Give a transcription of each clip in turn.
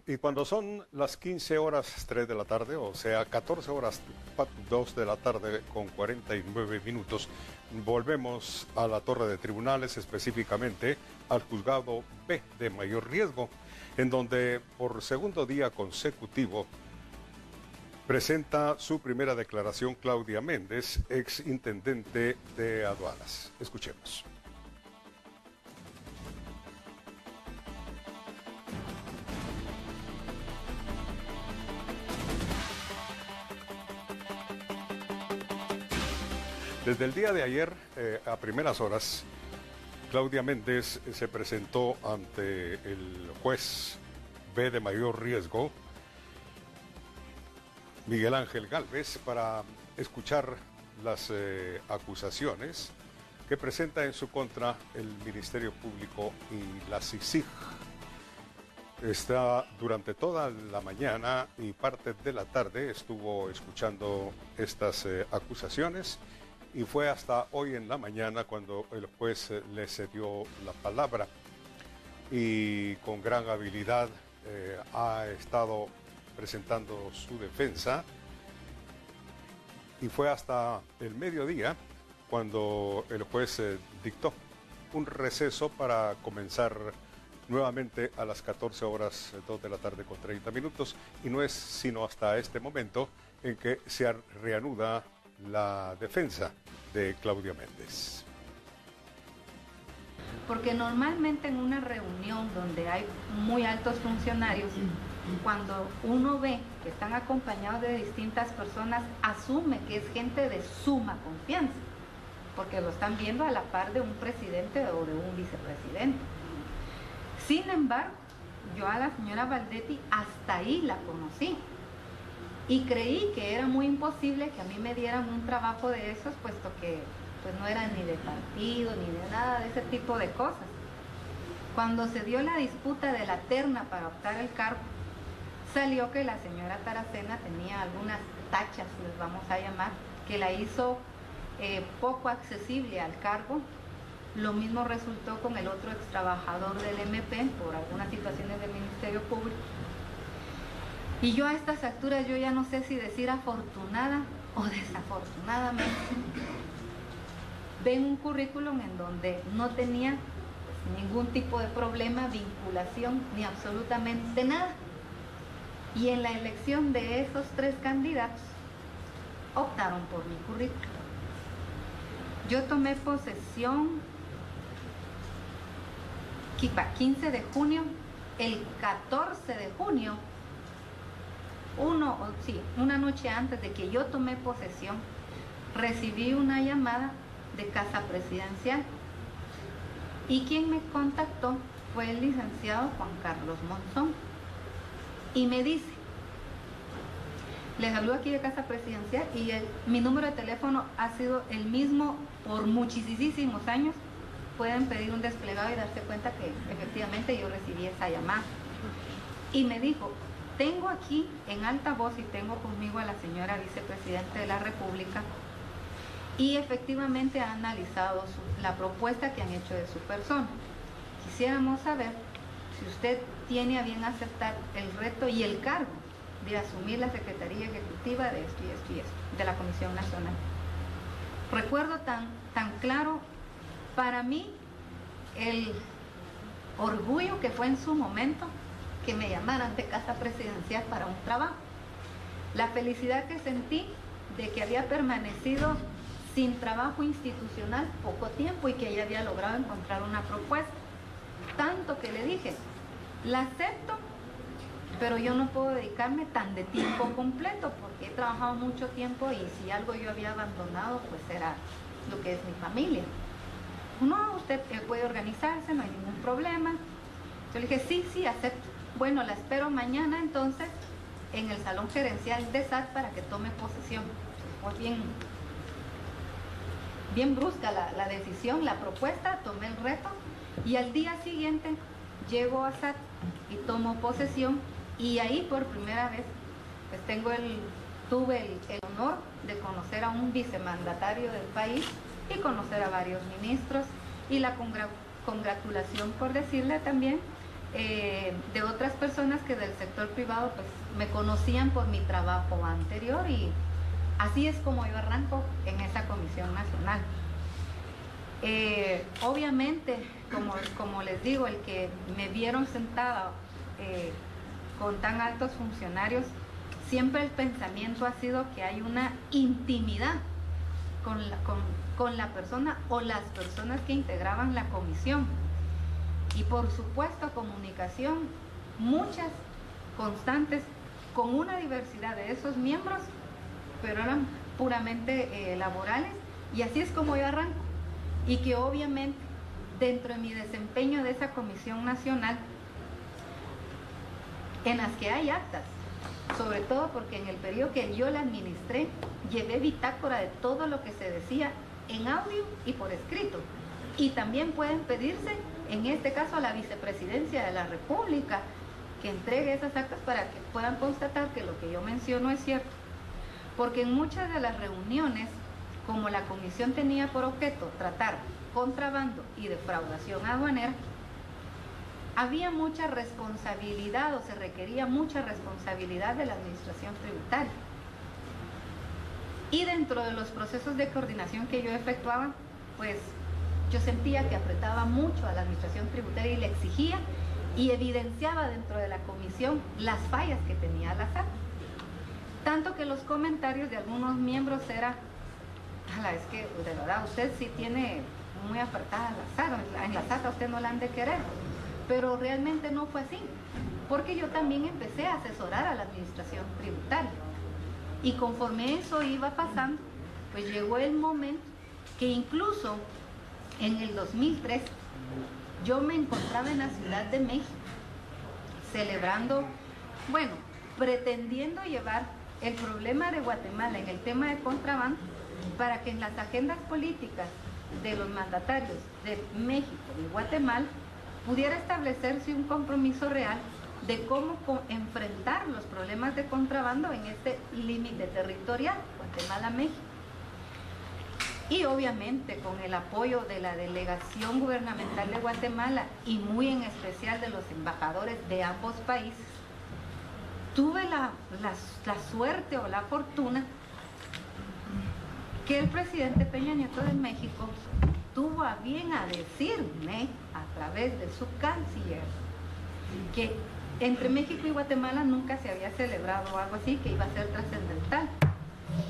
Y cuando son las 15 horas 3 de la tarde, o sea, 14 horas 2 de la tarde con 49 minutos, volvemos a la torre de tribunales, específicamente al juzgado B de mayor riesgo, en donde por segundo día consecutivo presenta su primera declaración Claudia Méndez, ex intendente de aduanas. Escuchemos. Desde el día de ayer, a primeras horas, Claudia Méndez se presentó ante el juez B de mayor riesgo, Miguel Ángel Gálvez, para escuchar las acusaciones que presenta en su contra el Ministerio Público y la CICIG. Durante toda la mañana y parte de la tarde estuvo escuchando estas acusaciones, y fue hasta hoy en la mañana cuando el juez le cedió la palabra, y con gran habilidad ha estado presentando su defensa, y fue hasta el mediodía cuando el juez dictó un receso para comenzar nuevamente a las 14 horas 2 de la tarde con 30 minutos, y no es sino hasta este momento en que se reanuda la defensa de Claudia Méndez. Porque normalmente en una reunión donde hay muy altos funcionarios, cuando uno ve que están acompañados de distintas personas, asume que es gente de suma confianza, porque lo están viendo a la par de un presidente o de un vicepresidente. Sin embargo, yo a la señora Baldetti hasta ahí la conocí, y creí que era muy imposible que a mí me dieran un trabajo de esos, puesto que pues no era ni de partido, ni de nada de ese tipo de cosas. Cuando se dio la disputa de la terna para optar el cargo, salió que la señora Taracena tenía algunas tachas, les vamos a llamar, que la hizo poco accesible al cargo. Lo mismo resultó con el otro ex trabajador del MP por algunas situaciones del Ministerio Público. Y yo a estas alturas yo ya no sé si decir afortunada o desafortunadamente, ven un currículum en donde no tenía ningún tipo de problema, vinculación, ni absolutamente nada. Y en la elección de esos 3 candidatos, optaron por mi currículum. Yo tomé posesión 15 de junio, el 14 de junio, una noche antes de que yo tomé posesión, recibí una llamada de Casa Presidencial, y quien me contactó fue el licenciado Juan Carlos Monzón, y me dice: le saludo aquí de Casa Presidencial, y mi número de teléfono ha sido el mismo por muchísimos años. Pueden pedir un desplegado y darse cuenta que efectivamente yo recibí esa llamada. Y me dijo: tengo aquí en altavoz y tengo conmigo a la señora vicepresidenta de la República, y efectivamente ha analizado la propuesta que han hecho de su persona. Quisiéramos saber si usted tiene a bien aceptar el reto y el cargo de asumir la Secretaría Ejecutiva de esto y esto y esto, de la Comisión Nacional. Recuerdo tan claro para mí el orgullo que fue en su momento que me llamaran de Casa Presidencial para un trabajo. La felicidad que sentí de que había permanecido sin trabajo institucional poco tiempo y que ella había logrado encontrar una propuesta. Tanto que le dije: la acepto, pero yo no puedo dedicarme tan de tiempo completo porque he trabajado mucho tiempo, y si algo yo había abandonado, pues era lo que es mi familia. No, usted puede organizarse, no hay ningún problema. Yo le dije: sí, acepto. Bueno, la espero mañana entonces en el salón gerencial de SAT para que tome posesión. Fue bien brusca la decisión, la propuesta, tomé el reto, y al día siguiente llego a SAT y tomo posesión, y ahí por primera vez pues tuve el honor de conocer a un vicemandatario del país y conocer a varios ministros, y la congratulación, por decirle también, de otras personas que del sector privado pues me conocían por mi trabajo anterior, y así es como yo arranco en esa comisión nacional. Obviamente, como les digo, el que me vieron sentada con tan altos funcionarios, siempre el pensamiento ha sido que hay una intimidad con la persona o las personas que integraban la comisión. Y por supuesto comunicación, muchas, constantes, con una diversidad de esos miembros, pero eran puramente laborales, y así es como yo arranco. Y que obviamente dentro de mi desempeño de esa comisión nacional, en las que hay actas, sobre todo porque en el periodo que yo la administré, llevé bitácora de todo lo que se decía en audio y por escrito. Y también pueden pedirse, en este caso, a la Vicepresidencia de la República, que entregue esas actas para que puedan constatar que lo que yo menciono es cierto. Porque en muchas de las reuniones, como la comisión tenía por objeto tratar contrabando y defraudación aduanera, había mucha responsabilidad, o se requería mucha responsabilidad de la administración tributaria. Y dentro de los procesos de coordinación que yo efectuaba, pues yo sentía que apretaba mucho a la administración tributaria y le exigía y evidenciaba dentro de la comisión las fallas que tenía la SAT. Tanto que los comentarios de algunos miembros era: es que de verdad usted sí tiene muy apretada la SAT, en la SAT a usted no la han de querer. Pero realmente no fue así, porque yo también empecé a asesorar a la administración tributaria. Y conforme eso iba pasando, pues llegó el momento que incluso en el 2003 yo me encontraba en la Ciudad de México celebrando, pretendiendo llevar el problema de Guatemala en el tema de contrabando para que en las agendas políticas de los mandatarios de México y Guatemala pudiera establecerse un compromiso real de cómo enfrentar los problemas de contrabando en este límite territorial, Guatemala-México. Y obviamente con el apoyo de la delegación gubernamental de Guatemala y muy en especial de los embajadores de ambos países, tuve la suerte o la fortuna que el presidente Peña Nieto de México tuvo a bien a decirme a través de su canciller que entre México y Guatemala nunca se había celebrado algo así, que iba a ser trascendental,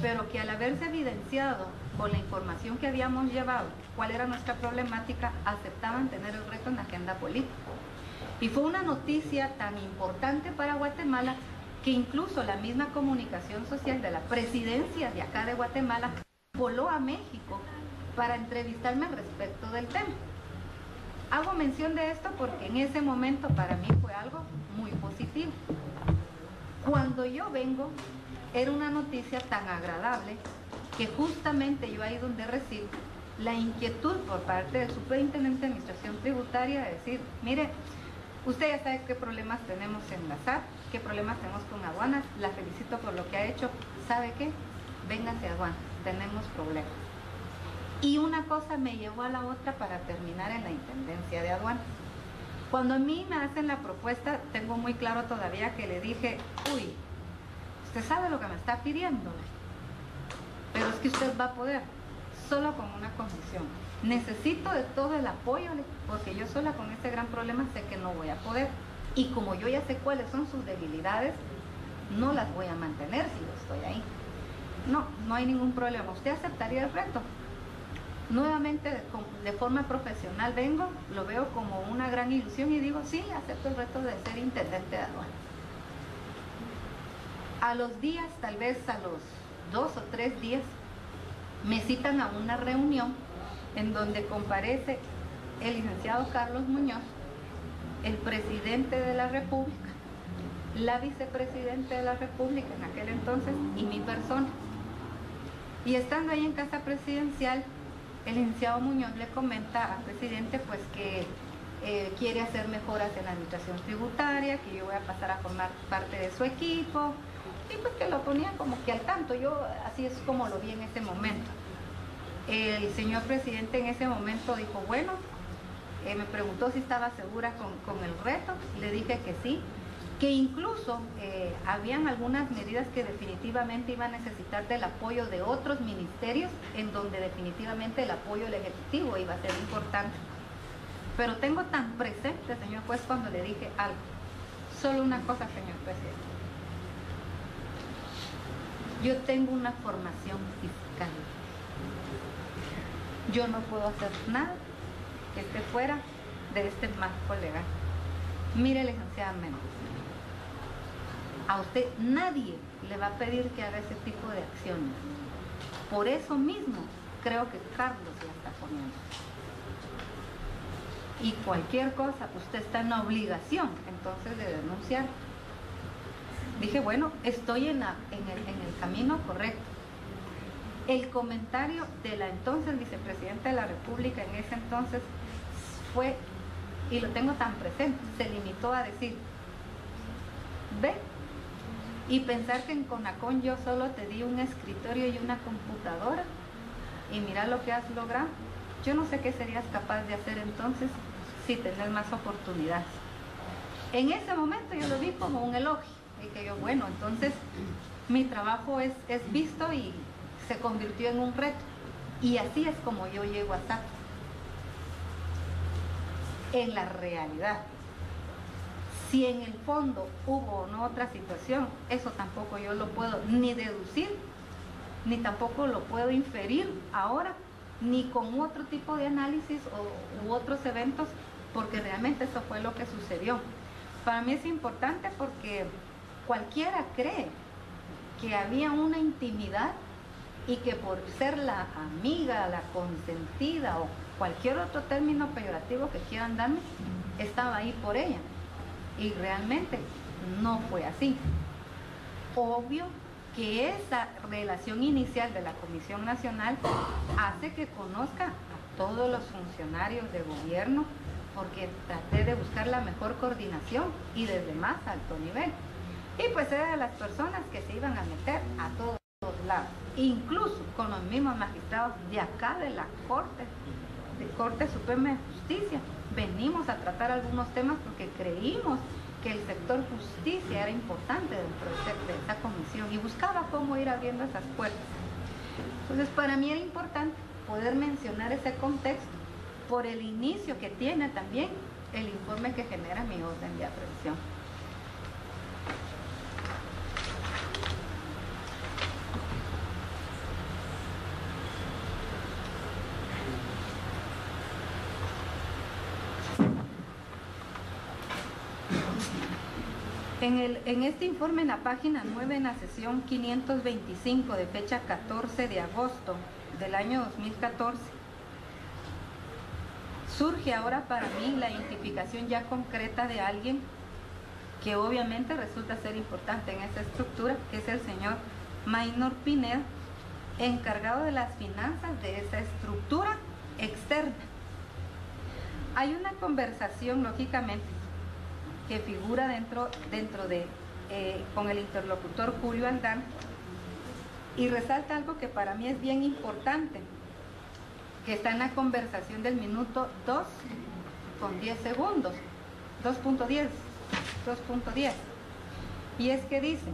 pero que al haberse evidenciado con la información que habíamos llevado cuál era nuestra problemática, aceptaban tener el reto en la agenda política. Y fue una noticia tan importante para Guatemala que incluso la misma comunicación social de la presidencia de acá de Guatemala voló a México para entrevistarme al respecto del tema. Hago mención de esto porque en ese momento para mí fue algo muy positivo. Cuando yo vengo, era una noticia tan agradable que justamente yo ahí donde recibo la inquietud por parte del superintendente de administración tributaria de decir: mire, usted ya sabe qué problemas tenemos en la SAT, qué problemas tenemos con aduanas, la felicito por lo que ha hecho, ¿sabe qué? Véngase a aduanas, tenemos problemas. Y una cosa me llevó a la otra para terminar en la intendencia de aduanas. Cuando a mí me hacen la propuesta, tengo muy claro todavía que le dije: uy, usted sabe lo que me está pidiendo, pero es que usted va a poder, solo con una condición. Necesito de todo el apoyo, porque yo sola con este gran problema sé que no voy a poder. Y como yo ya sé cuáles son sus debilidades, no las voy a mantener si yo estoy ahí. No hay ningún problema. ¿Usted aceptaría el reto? Nuevamente, de forma profesional vengo, lo veo como una gran ilusión y digo: sí, acepto el reto de ser intendente de aduanas. A los días, tal vez a los 2 o 3 días, me citan a una reunión en donde comparece el licenciado Carlos Muñoz, el presidente de la República, la vicepresidenta de la República en aquel entonces y mi persona. Y estando ahí en casa presidencial, el licenciado Muñoz le comenta al presidente pues que quiere hacer mejoras en la administración tributaria, que yo voy a pasar a formar parte de su equipo, y pues que lo ponía como que al tanto. Yo así es como lo vi en ese momento. El señor presidente en ese momento dijo: bueno, me preguntó si estaba segura con el reto, le dije que sí, que incluso habían algunas medidas que definitivamente iban a necesitar del apoyo de otros ministerios, en donde definitivamente el apoyo del Ejecutivo iba a ser importante. Pero tengo tan presente, señor juez, cuando le dije algo, solo una cosa, señor presidente. Yo tengo una formación fiscal. Yo no puedo hacer nada que esté fuera de este marco legal. Mire, licenciada Méndez, a usted nadie le va a pedir que haga ese tipo de acciones. Por eso mismo creo que Carlos ya está poniendo. Y cualquier cosa, usted está en la obligación entonces de denunciar. Dije, bueno, estoy en el camino correcto. El comentario de la entonces vicepresidenta de la República en ese entonces fue, y lo tengo tan presente, se limitó a decir, ve, y pensar que en Conacon yo solo te di un escritorio y una computadora, y mira lo que has logrado. Yo no sé qué serías capaz de hacer entonces si tenés más oportunidades. En ese momento yo lo vi como un elogio. Dije yo, bueno, entonces mi trabajo es visto y se convirtió en un reto. Y así es como yo llego a estar. En la realidad, si en el fondo hubo o no otra situación, eso tampoco yo lo puedo ni deducir, ni tampoco lo puedo inferir ahora, ni con otro tipo de análisis u otros eventos, porque realmente eso fue lo que sucedió. Para mí es importante porque cualquiera cree que había una intimidad y que por ser la amiga, la consentida o cualquier otro término peyorativo que quieran darme, estaba ahí por ella. Y realmente no fue así. Obvio que esa relación inicial de la Comisión Nacional hace que conozca a todos los funcionarios de gobierno, porque traté de buscar la mejor coordinación y desde más alto nivel. Y pues era de las personas que se iban a meter a todos lados, incluso con los mismos magistrados de acá de la Corte Suprema de Justicia. Venimos a tratar algunos temas porque creímos que el sector justicia era importante dentro de esa comisión y buscaba cómo ir abriendo esas puertas. Entonces para mí era importante poder mencionar ese contexto por el inicio que tiene también el informe que genera mi orden de aprehensión. En este informe, en la página 9, en la sesión 525 de fecha 14 de agosto del año 2014, surge ahora para mí la identificación ya concreta de alguien que obviamente resulta ser importante en esa estructura, que es el señor Maynor Pineda, encargado de las finanzas de esa estructura externa. Hay una conversación, lógicamente, que figura dentro de con el interlocutor Julio Aldán, y resalta algo que para mí es bien importante, que está en la conversación del minuto 2 con 10 segundos, 2.10, y es que dice,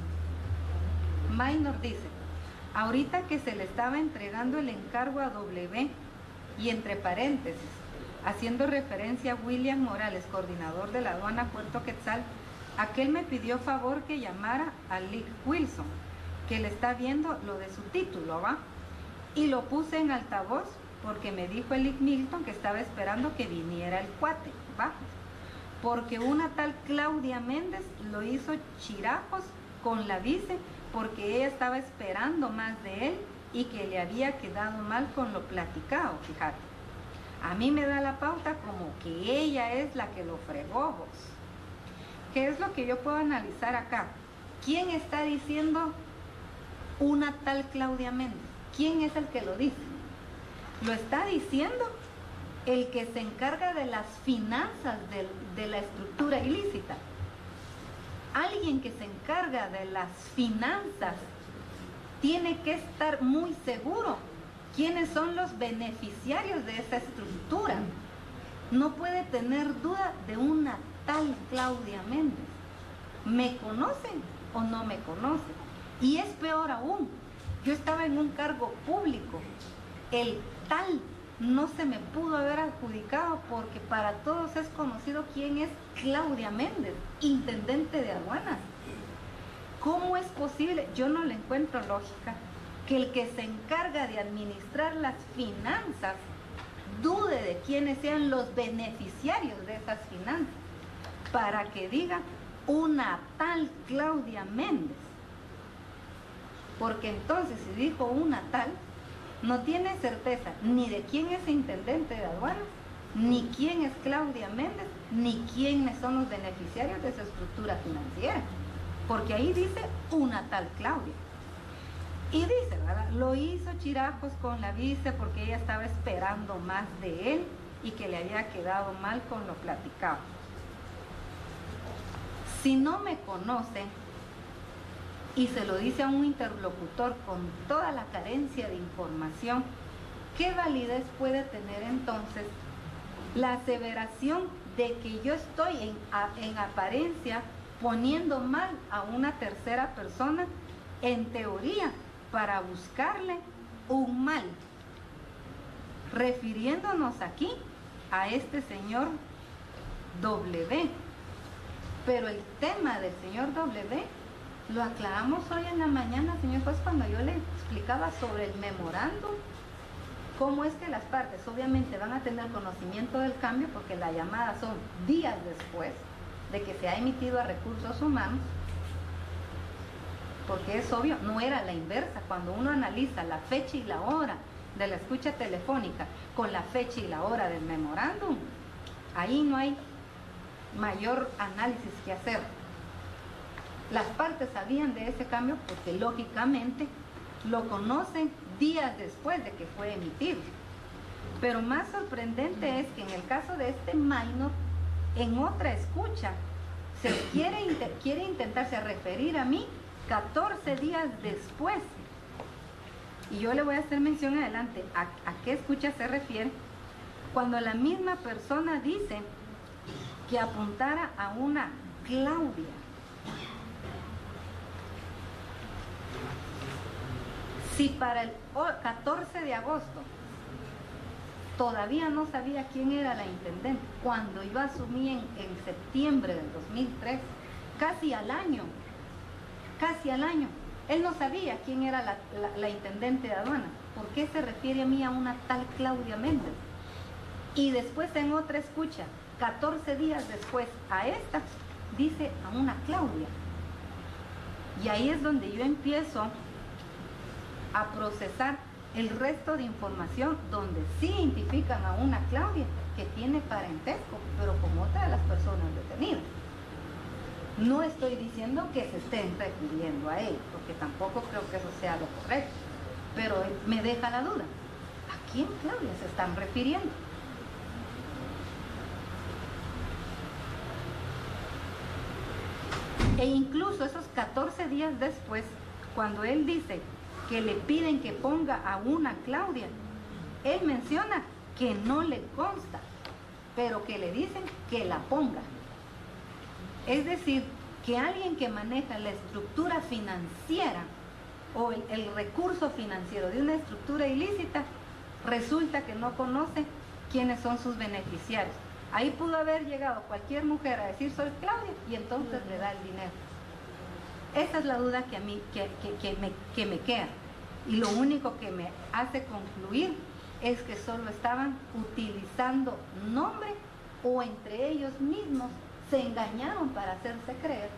Maynor dice, ahorita que se le estaba entregando el encargo a W, y entre paréntesis, haciendo referencia a William Morales, coordinador de la aduana Puerto Quetzal, aquel me pidió favor que llamara a Lick Wilson, que le está viendo lo de su título, ¿va? Y lo puse en altavoz porque me dijo el Lick Milton que estaba esperando que viniera el cuate, ¿va? Porque una tal Claudia Méndez lo hizo chirajos con la vice porque ella estaba esperando más de él y que le había quedado mal con lo platicado, fíjate. A mí me da la pauta como que ella es la que lo fregó, vos. ¿Qué es lo que yo puedo analizar acá? ¿Quién está diciendo una tal Claudia Méndez? ¿Quién es el que lo dice? Lo está diciendo el que se encarga de las finanzas de la estructura ilícita. Alguien que se encarga de las finanzas tiene que estar muy seguro quiénes son los beneficiarios de esa estructura. no puede tener duda de una tal Claudia Méndez. ¿Me conocen o no me conocen? Y es peor aún, yo estaba en un cargo público, el tal no se me pudo haber adjudicado porque para todos es conocido quién es Claudia Méndez, intendente de aduanas. ¿Cómo es posible? Yo no le encuentro lógica que el que se encarga de administrar las finanzas dude de quiénes sean los beneficiarios de esas finanzas para que diga una tal Claudia Méndez. Porque entonces si dijo una tal, no tiene certeza ni de quién es intendente de aduanas, ni quién es Claudia Méndez, ni quiénes son los beneficiarios de su estructura financiera. Porque ahí dice una tal Claudia. Y dice, ¿verdad? Lo hizo chirajos con la vice porque ella estaba esperando más de él y que le había quedado mal con lo platicado. Si no me conocen y se lo dice a un interlocutor con toda la carencia de información, ¿qué validez puede tener entonces la aseveración de que yo estoy en apariencia poniendo mal a una tercera persona, en teoría, para buscarle un mal? Refiriéndonos aquí a este señor W. Pero el tema del señor W lo aclaramos hoy en la mañana, señor juez, cuando yo le explicaba sobre el memorándum, cómo es que las partes obviamente van a tener conocimiento del cambio porque la llamada son días después de que se ha emitido a recursos humanos, porque es obvio, no era la inversa. Cuando uno analiza la fecha y la hora de la escucha telefónica con la fecha y la hora del memorándum, ahí no hay mayor análisis que hacer. Las partes sabían de ese cambio porque lógicamente lo conocen días después de que fue emitido. Pero más sorprendente es que en el caso de este minor, en otra escucha, se quiere intentarse referir a mí 14 días después. Y yo le voy a hacer mención adelante a qué escucha se refiere, cuando la misma persona dice que apuntara a una Claudia. Si para el 14 de agosto todavía no sabía quién era la intendente, cuando yo asumí en septiembre del 2003, casi al año, él no sabía quién era la intendente de aduanas. ¿Por qué se refiere a mí a una tal Claudia Méndez? Y después en otra escucha, 14 días después a esta, dice a una Claudia. Y ahí es donde yo empiezo a procesar el resto de información, donde sí identifican a una Claudia que tiene parentesco, pero con otra de las personas detenidas. No estoy diciendo que se estén refiriendo a él, porque tampoco creo que eso sea lo correcto, pero me deja la duda. ¿A quién, Claudia, se están refiriendo? E incluso esos 14 días después, cuando él dice que le piden que ponga a una Claudia, él menciona que no le consta, pero que le dicen que la ponga. Es decir, que alguien que maneja la estructura financiera o el recurso financiero de una estructura ilícita, resulta que no conoce quiénes son sus beneficiarios. Ahí pudo haber llegado cualquier mujer a decir soy Claudia y entonces le da el dinero. Esa es la duda que a mí que me queda. Y lo único que me hace concluir es que solo estaban utilizando nombre, o entre ellos mismos se engañaron para hacerse creer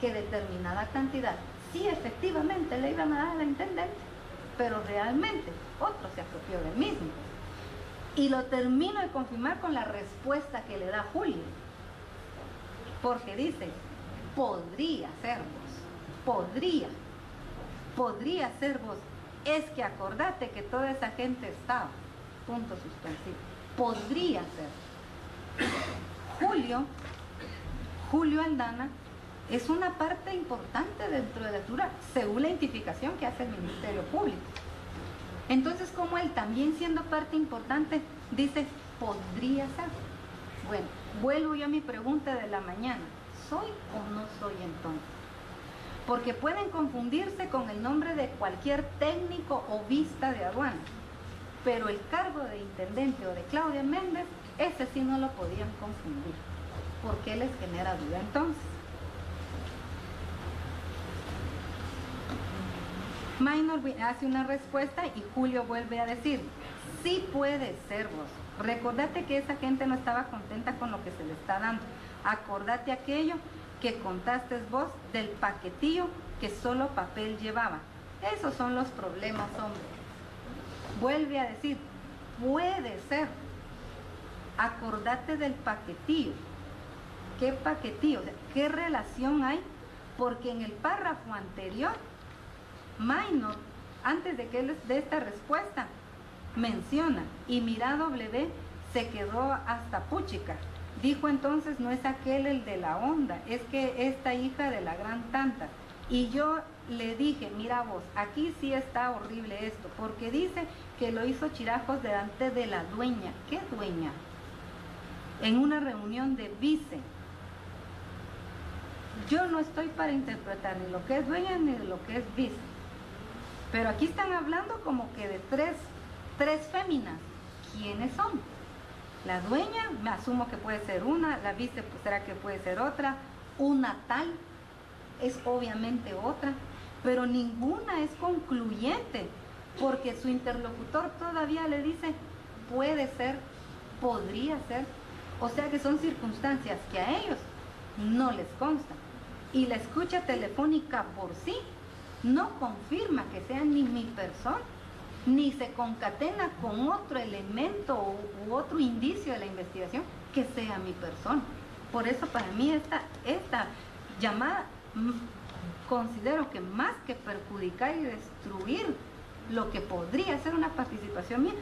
que determinada cantidad sí efectivamente le iban a dar a la intendente, pero realmente otro se apropió del mismo. Y lo termino de confirmar con la respuesta que le da Julio, porque dice, podría ser vos, podría ser vos. Es que acordate que toda esa gente estaba, punto suspensivo, podría ser. Julio Aldana es una parte importante dentro de la estructura, según la identificación que hace el Ministerio Público. Entonces, como él también siendo parte importante, dice, podría ser. Bueno, vuelvo yo a mi pregunta de la mañana. ¿Soy o no soy entonces? Porque pueden confundirse con el nombre de cualquier técnico o vista de aduana, pero el cargo de intendente o de Claudia Méndez, ese sí no lo podían confundir. ¿Por qué les genera duda entonces? Maynor hace una respuesta y Julio vuelve a decir, sí puede ser vos. Recordate que esa gente no estaba contenta con lo que se le está dando. Acordate aquello que contaste vos del paquetillo que solo papel llevaba. Esos son los problemas, hombre. Vuelve a decir, puede ser. Acordate del paquetillo. ¿Qué paquetillo? O sea, ¿qué relación hay? Porque en el párrafo anterior, Maynor, antes de que él dé esta respuesta, menciona, y mira W se quedó hasta puchica. Dijo entonces, no es aquel el de la onda, es que esta hija de la gran tanta. Y yo le dije, mira vos, aquí sí está horrible esto, porque dice que lo hizo Chirajos delante de la dueña. ¿Qué dueña? En una reunión de vice. Yo no estoy para interpretar ni lo que es dueña ni de lo que es vice. Pero aquí están hablando como que de tres féminas. ¿Quiénes son? La dueña, me asumo que puede ser una, la vice pues será que puede ser otra, una tal, es obviamente otra, pero ninguna es concluyente, porque su interlocutor todavía le dice, puede ser, podría ser, o sea que son circunstancias que a ellos no les constan. Y la escucha telefónica por sí no confirma que sea ni mi persona, ni se concatena con otro elemento u otro indicio de la investigación que sea mi persona. Por eso para mí esta llamada considero que más que perjudicar y destruir lo que podría ser una participación mía,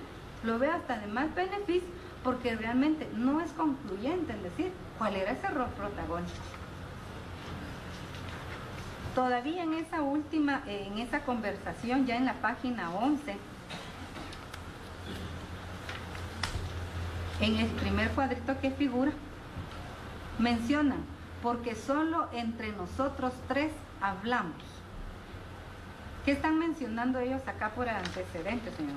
lo veo hasta de más beneficio, porque realmente no es concluyente en decir cuál era ese rol protagónico. Todavía en esa última, en esa conversación, ya en la página 11, en el primer cuadrito que figura, mencionan, porque solo entre nosotros tres hablamos. ¿Qué están mencionando ellos acá por el antecedente, señor?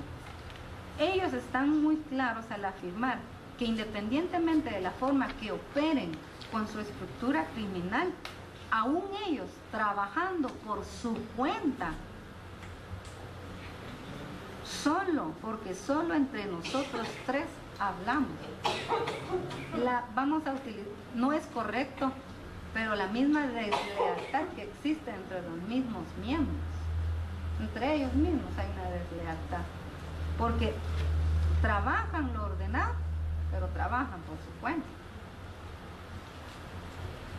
Ellos están muy claros al afirmar que independientemente de la forma que operen con su estructura criminal, aún ellos trabajando por su cuenta, porque solo entre nosotros tres hablamos. Vamos a utilizar, no es correcto, pero la misma deslealtad que existe entre los mismos miembros, entre ellos mismos hay una deslealtad, porque trabajan lo ordenado, pero trabajan por su cuenta.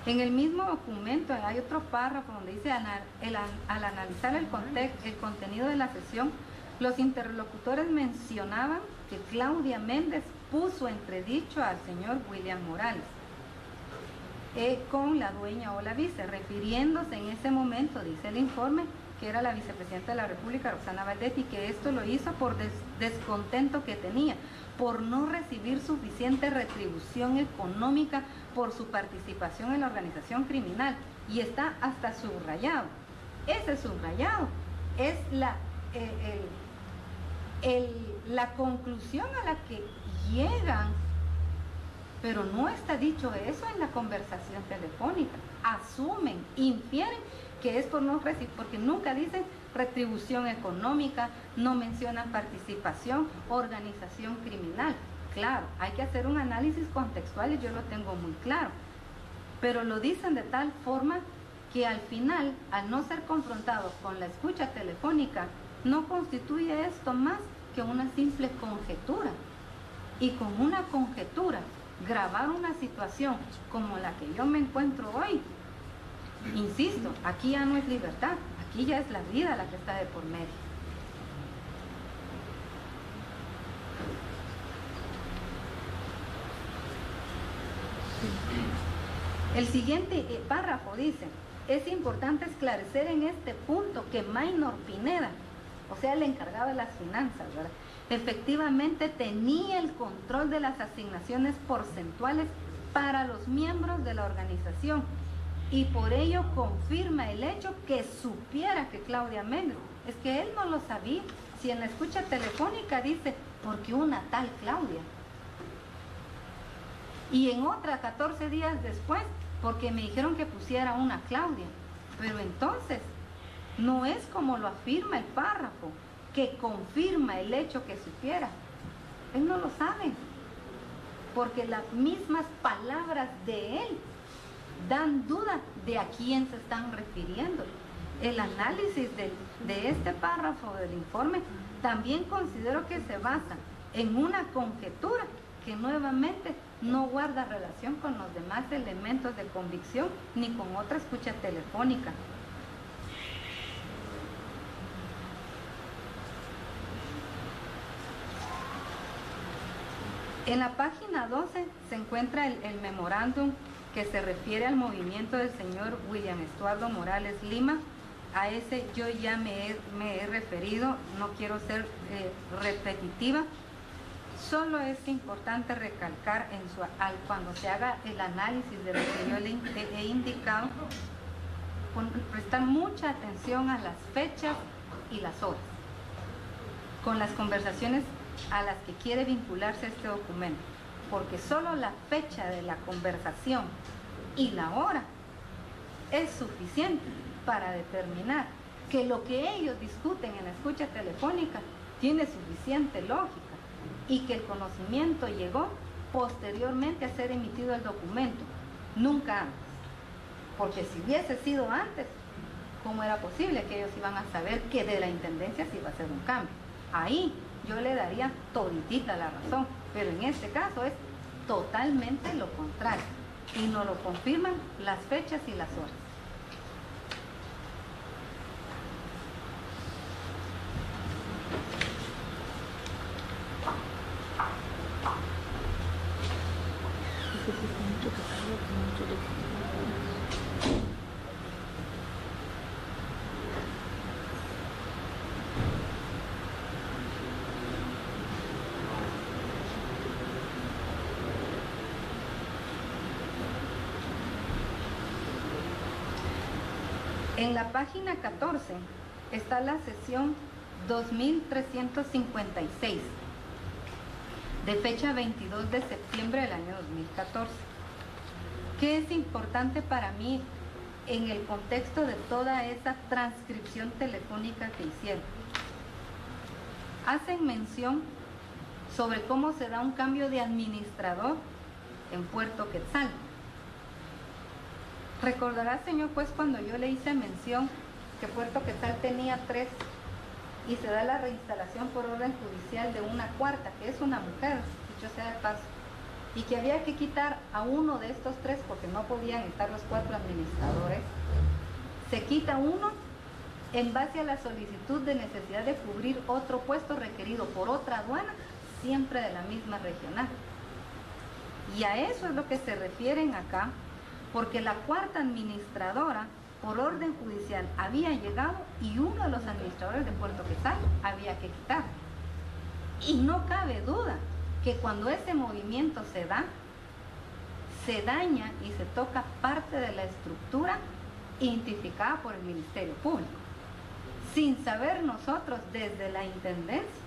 En el mismo documento hay otro párrafo donde dice, al analizar el contenido de la sesión, los interlocutores mencionaban que Claudia Méndez puso entredicho al señor William Morales con la dueña o la vice, refiriéndose en ese momento, dice el informe, que era la vicepresidenta de la República, Roxana Valdetti, que esto lo hizo por descontento que tenía, por no recibir suficiente retribución económica por su participación en la organización criminal. Y está hasta subrayado. Ese subrayado es la conclusión a la que llegan, pero no está dicho eso en la conversación telefónica. Asumen, infieren que es por no recibir, porque nunca dicen retribución económica, no mencionan participación, organización criminal. Claro, hay que hacer un análisis contextual y yo lo tengo muy claro, pero lo dicen de tal forma que al final, al no ser confrontados con la escucha telefónica, no constituye esto más que una simple conjetura. Y con una conjetura, grabar una situación como la que yo me encuentro hoy, insisto, aquí ya no es libertad, aquí ya es la vida la que está de por medio. El siguiente párrafo dice, es importante esclarecer en este punto que Maynor Pineda o sea, el encargado de las finanzas, ¿verdad? Efectivamente tenía el control de las asignaciones porcentuales para los miembros de la organización y por ello confirma el hecho que supiera que Claudia Méndez, es que él no lo sabía. Si en la escucha telefónica dice, porque una tal Claudia. Y en otra, 14 días después, porque me dijeron que pusiera una Claudia. Pero entonces, no es como lo afirma el párrafo, que confirma el hecho que supiera. Él no lo sabe, porque las mismas palabras de él dan duda de a quién se están refiriendo. El análisis de este párrafo del informe también considero que se basa en una conjetura que nuevamente no guarda relación con los demás elementos de convicción ni con otra escucha telefónica. En la página 12 se encuentra el memorándum que se refiere al movimiento del señor William Estuardo Morales Lima. A ese yo ya me he referido, no quiero ser repetitiva. Solo es importante recalcar cuando se haga el análisis de lo que yo le he indicado, prestar mucha atención a las fechas y las horas, con las conversaciones a las que quiere vincularse este documento, porque solo la fecha de la conversación y la hora es suficiente para determinar que lo que ellos discuten en la escucha telefónica tiene suficiente lógica y que el conocimiento llegó posteriormente a ser emitido el documento, nunca antes. Porque si hubiese sido antes, ¿cómo era posible que ellos iban a saber que de la intendencia se iba a hacer un cambio? Ahí yo le daría toditita la razón, pero en este caso es totalmente lo contrario y nos lo confirman las fechas y las horas. En la página 14 está la sesión 2356, de fecha 22 de septiembre del año 2014. ¿Qué es importante para mí en el contexto de toda esa transcripción telefónica que hicieron? Hacen mención sobre cómo se da un cambio de administrador en Puerto Quetzal. Recordará, señor juez, cuando yo le hice mención que Puerto Quetzal tenía 3 y se da la reinstalación por orden judicial de una cuarta, que es una mujer, dicho sea de paso, y que había que quitar a uno de estos 3 porque no podían estar los 4 administradores. Se quita uno en base a la solicitud de necesidad de cubrir otro puesto requerido por otra aduana, siempre de la misma regional. Y a eso es lo que se refieren acá, porque la cuarta administradora, por orden judicial, había llegado y uno de los administradores de Puerto Quetzal había que quitar. Y no cabe duda que cuando ese movimiento se da, se daña y se toca parte de la estructura identificada por el Ministerio Público, sin saber nosotros desde la Intendencia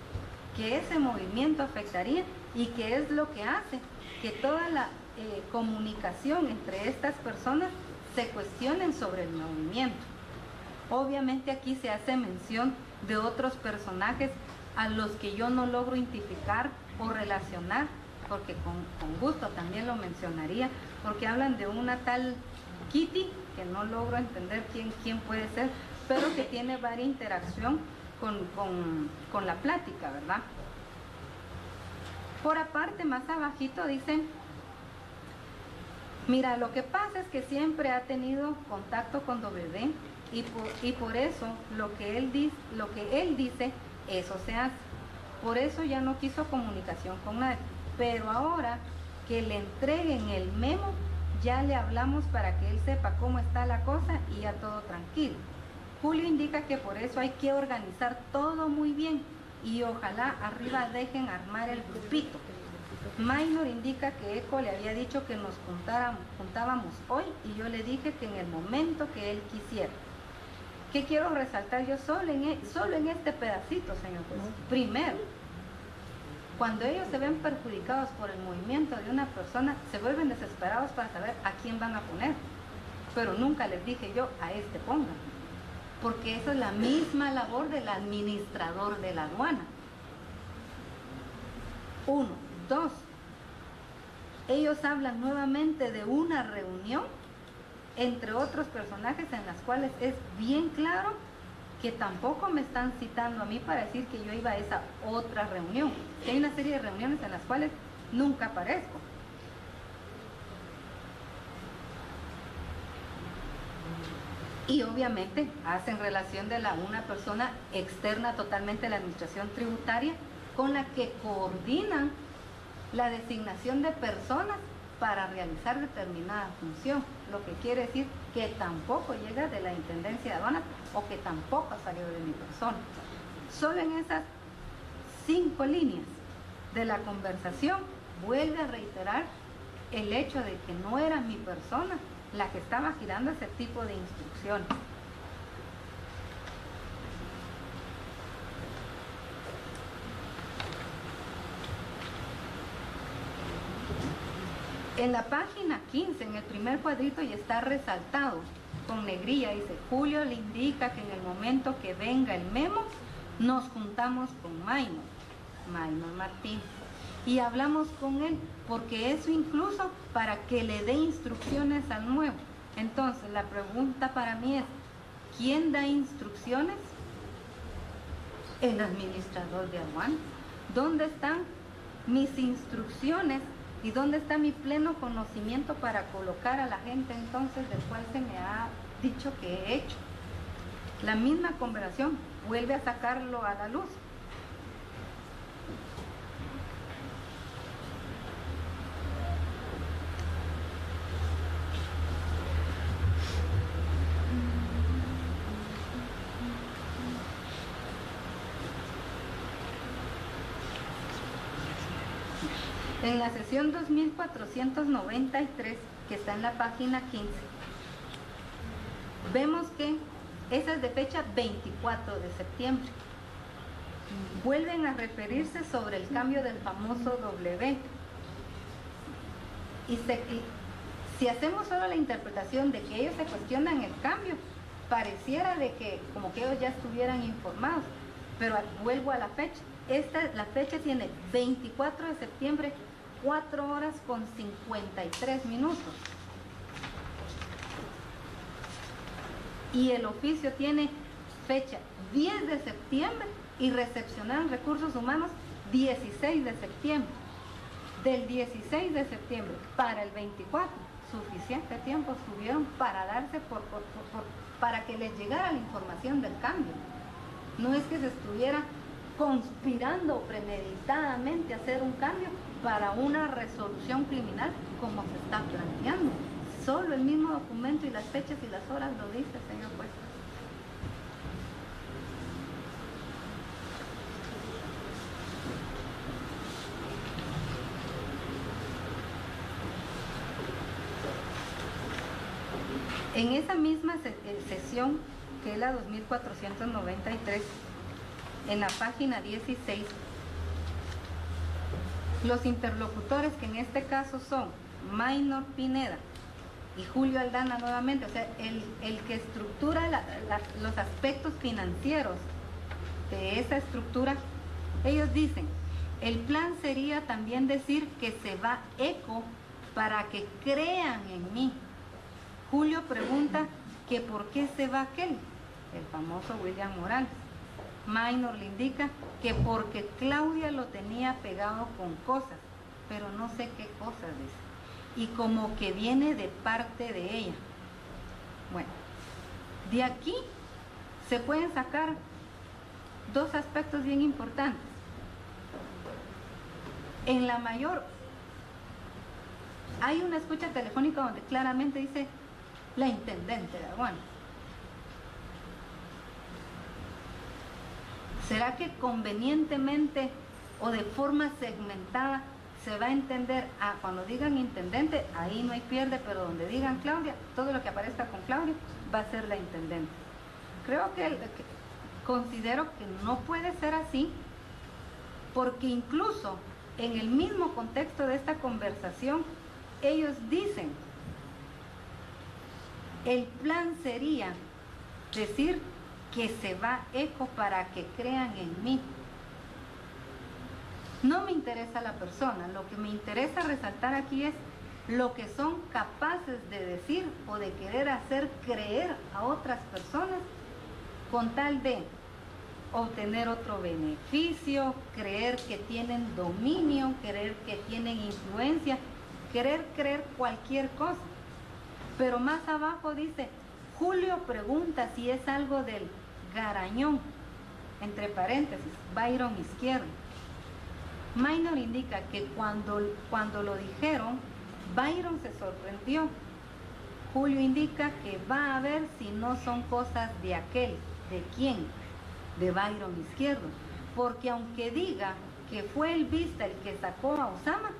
que ese movimiento afectaría y que es lo que hace que toda la comunicación entre estas personas se cuestionen sobre el movimiento. Obviamente aquí se hace mención de otros personajes a los que yo no logro identificar o relacionar, porque con gusto también lo mencionaría, porque hablan de una tal Kitty, que no logro entender quién puede ser, pero que tiene varia interacción con la plática, ¿verdad? Por aparte, más abajito dicen: mira, lo que pasa es que siempre ha tenido contacto con WD y por eso lo que él dice, eso se hace. Por eso ya no quiso comunicación con nadie. Pero ahora que le entreguen el memo, ya le hablamos para que él sepa cómo está la cosa y ya todo tranquilo. Julio indica que por eso hay que organizar todo muy bien y ojalá arriba dejen armar el grupito. Minor indica que Eco le había dicho que nos juntábamos hoy y yo le dije que en el momento que él quisiera. ¿Qué quiero resaltar yo solo en este pedacito, señor juez? Primero, cuando ellos se ven perjudicados por el movimiento de una persona, se vuelven desesperados para saber a quién van a poner. Pero nunca les dije yo, a este pongan, porque eso es la misma labor del administrador de la aduana. 1. 2. Ellos hablan nuevamente de una reunión entre otros personajes en las cuales es bien claro que tampoco me están citando a mí para decir que yo iba a esa otra reunión. Hay una serie de reuniones en las cuales nunca aparezco. Y obviamente hacen relación de una persona externa totalmente a la administración tributaria con la que coordinan la designación de personas para realizar determinada función, lo que quiere decir que tampoco llega de la Intendencia de Aduanas o que tampoco ha salido de mi persona. Solo en esas 5 líneas de la conversación vuelve a reiterar el hecho de que no era mi persona la que estaba girando ese tipo de instrucciones. En la página 15, en el primer cuadrito, ya está resaltado con negrilla, dice: Julio le indica que en el momento que venga el memo, nos juntamos con Minor Martín, y hablamos con él, porque eso incluso para que le dé instrucciones al nuevo. Entonces, la pregunta para mí es: ¿quién da instrucciones? El administrador de aduanas. ¿Dónde están mis instrucciones? ¿Y dónde está mi pleno conocimiento para colocar a la gente entonces del cual se me ha dicho que he hecho? La misma conversación vuelve a sacarlo a la luz. En la sesión 2493, que está en la página 15, vemos que esa es de fecha 24 de septiembre. Vuelven a referirse sobre el cambio del famoso W. Y si hacemos solo la interpretación de que ellos se cuestionan el cambio, pareciera de que como que ellos ya estuvieran informados. Pero vuelvo a la fecha. La fecha tiene 24 de septiembre, 4 horas con 53 minutos. Y el oficio tiene fecha 10 de septiembre y recepcionaron recursos humanos 16 de septiembre. Del 16 de septiembre para el 24, suficiente tiempo tuvieron para darse para que les llegara la información del cambio. No es que se estuviera conspirando premeditadamente a hacer un cambio para una resolución criminal como se está planteando. Solo el mismo documento y las fechas y las horas lo dice, señor juez. En esa misma sesión, que es la 2493, en la página 16, los interlocutores, que en este caso son Minor Pineda y Julio Aldana nuevamente, o sea, el que estructura los aspectos financieros de esa estructura, ellos dicen: el plan sería también decir que se va Eco para que crean en mí. Julio pregunta que por qué se va aquel, el famoso William Morales. Minor le indica que porque Claudia lo tenía pegado con cosas, pero no sé qué cosas, dice, y como que viene de parte de ella. Bueno, de aquí se pueden sacar 2 aspectos bien importantes. En la mayor hay una escucha telefónica donde claramente dice la intendente de aduanas. ¿Será que convenientemente o de forma segmentada se va a entender? Cuando digan intendente, ahí no hay pierde, pero donde digan Claudia, todo lo que aparezca con Claudia va a ser la intendente. Creo que considero que no puede ser así, porque incluso en el mismo contexto de esta conversación, ellos dicen, el plan sería decir que se va ECO para que crean en mí. No me interesa la persona, lo que me interesa resaltar aquí es lo que son capaces de decir o de querer hacer creer a otras personas con tal de obtener otro beneficio, creer que tienen dominio, creer que tienen influencia, querer creer cualquier cosa. Pero más abajo dice, Julio pregunta si es algo del Garañón, entre paréntesis, Byron Izquierdo. Minor indica que cuando lo dijeron, Byron se sorprendió. Julio indica que va a ver si no son cosas de aquel. ¿De quién? De Byron Izquierdo. Porque aunque diga que fue el Vista el que sacó a Osama,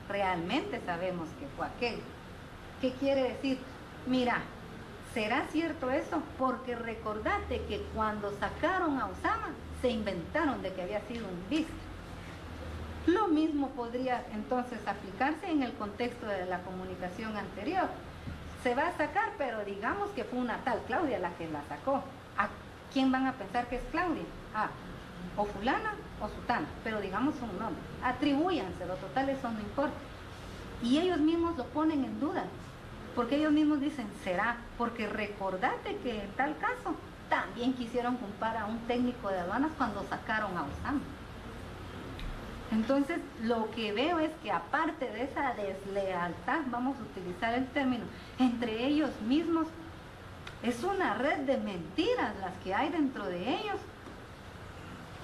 realmente sabemos que fue aquel. ¿Qué quiere decir? Mira, ¿será cierto eso? Porque recordate que cuando sacaron a Osama, se inventaron de que había sido un Vista. Lo mismo podría entonces aplicarse en el contexto de la comunicación anterior. Se va a sacar, pero digamos que fue una tal Claudia la que la sacó. ¿A quién van a pensar que es Claudia? O fulana o sutana, pero digamos un nombre. Atribúyanselo, total, eso no importa. Y ellos mismos lo ponen en duda, porque ellos mismos dicen, será, porque recordate que en tal caso también quisieron culpar a un técnico de aduanas cuando sacaron a Osama. Entonces, lo que veo es que aparte de esa deslealtad, vamos a utilizar el término, entre ellos mismos, es una red de mentiras las que hay dentro de ellos.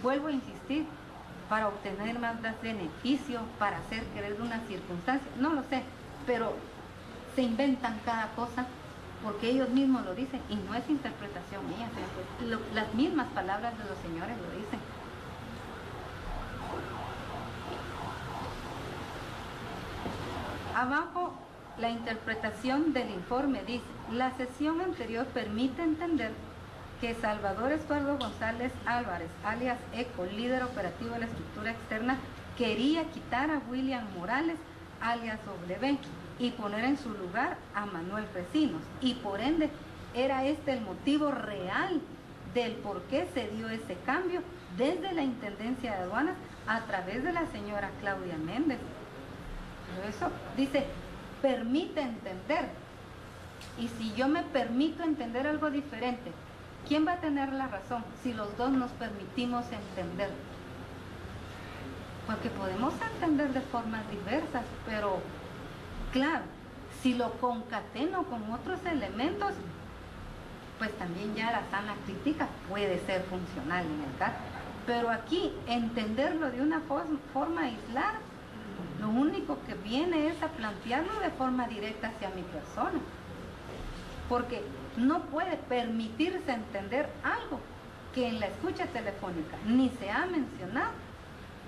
Vuelvo a insistir, para obtener más beneficio, para hacer creer una circunstancia, no lo sé, pero se inventan cada cosa porque ellos mismos lo dicen y no es interpretación mía, las mismas palabras de los señores lo dicen. Abajo, la interpretación del informe dice, la sesión anterior permite entender que Salvador Estuardo González Álvarez, alias ECO, líder operativo de la estructura externa, quería quitar a William Morales, alias W, y poner en su lugar a Manuel Recinos. Y por ende, era este el motivo real del por qué se dio ese cambio desde la Intendencia de Aduanas a través de la señora Claudia Méndez. Pero eso dice, permite entender. Y si yo me permito entender algo diferente, ¿quién va a tener la razón si los dos nos permitimos entender? Porque podemos entender de formas diversas, pero claro, si lo concateno con otros elementos, pues también ya la sana crítica puede ser funcional en el caso. Pero aquí, entenderlo de una forma aislada, lo único que viene es a plantearlo de forma directa hacia mi persona. Porque no puede permitirse entender algo que en la escucha telefónica ni se ha mencionado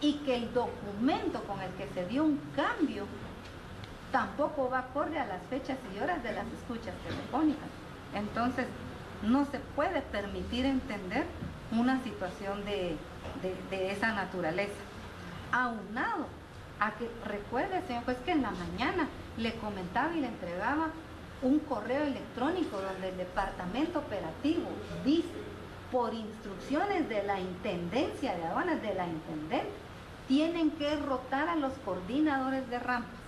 y que el documento con el que se dio un cambio tampoco va acorde a las fechas y horas de las escuchas telefónicas. Entonces, no se puede permitir entender una situación de esa naturaleza. Aunado a que, recuerde, señor juez, que en la mañana le comentaba y le entregaba un correo electrónico donde el departamento operativo dice, por instrucciones de la Intendencia de Aduanas, de la Intendente, tienen que rotar a los coordinadores de rampas,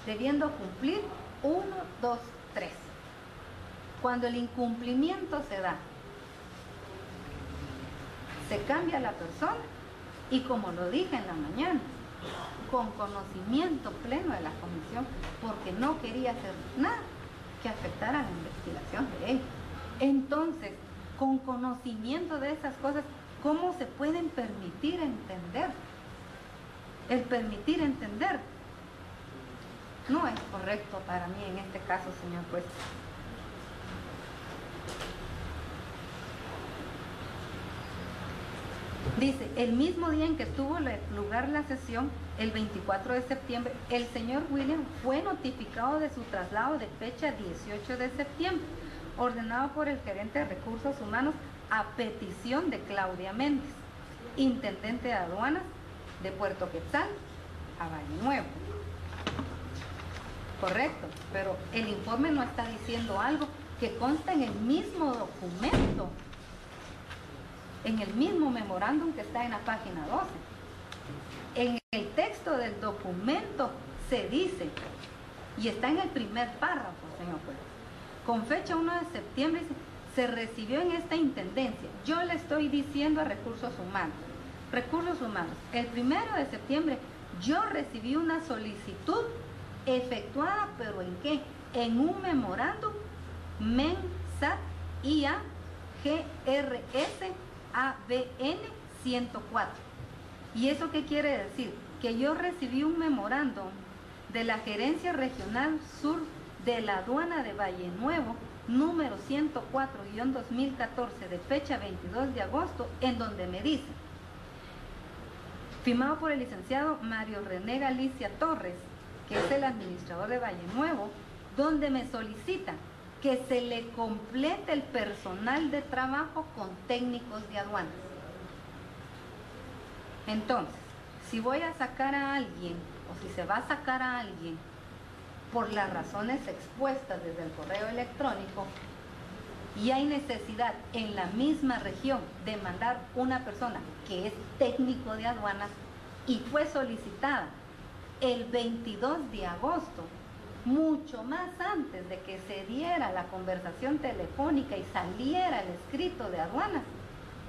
debiendo cumplir 1, 2, 3. Cuando el incumplimiento se da, se cambia la persona y, como lo dije en la mañana, con conocimiento pleno de la comisión, porque no quería hacer nada que afectara la investigación de ellos. Entonces, con conocimiento de esas cosas, ¿cómo se pueden permitir entender? El permitir entender no es correcto para mí en este caso, señor juez. Dice, el mismo día en que tuvo lugar la sesión, el 24 de septiembre, el señor William fue notificado de su traslado de fecha 18 de septiembre, ordenado por el gerente de recursos humanos a petición de Claudia Méndez, intendente de aduanas de Puerto Quetzal a Valle Nuevo. Correcto, pero el informe no está diciendo algo que consta en el mismo documento, en el mismo memorándum que está en la página 12. En el texto del documento se dice, y está en el primer párrafo, señor juez, con fecha 1 de septiembre se recibió en esta intendencia. Yo le estoy diciendo a recursos humanos, el 1 de septiembre yo recibí una solicitud efectuada, pero ¿en qué? En un memorándum MEN-SAT IA GRS ABN 104. ¿Y eso qué quiere decir? Que yo recibí un memorándum de la Gerencia Regional Sur de la Aduana de Valle Nuevo, número 104-2014, de fecha 22 de agosto, en donde me dice, firmado por el licenciado Mario René Galicia Torres, que es el administrador de Valle Nuevo, donde me solicita que se le complete el personal de trabajo con técnicos de aduanas. Entonces, si voy a sacar a alguien, o si se va a sacar a alguien, por las razones expuestas desde el correo electrónico, y hay necesidad en la misma región de mandar una persona que es técnico de aduanas y fue solicitada el 22 de agosto, mucho más antes de que se diera la conversación telefónica y saliera el escrito de aduanas,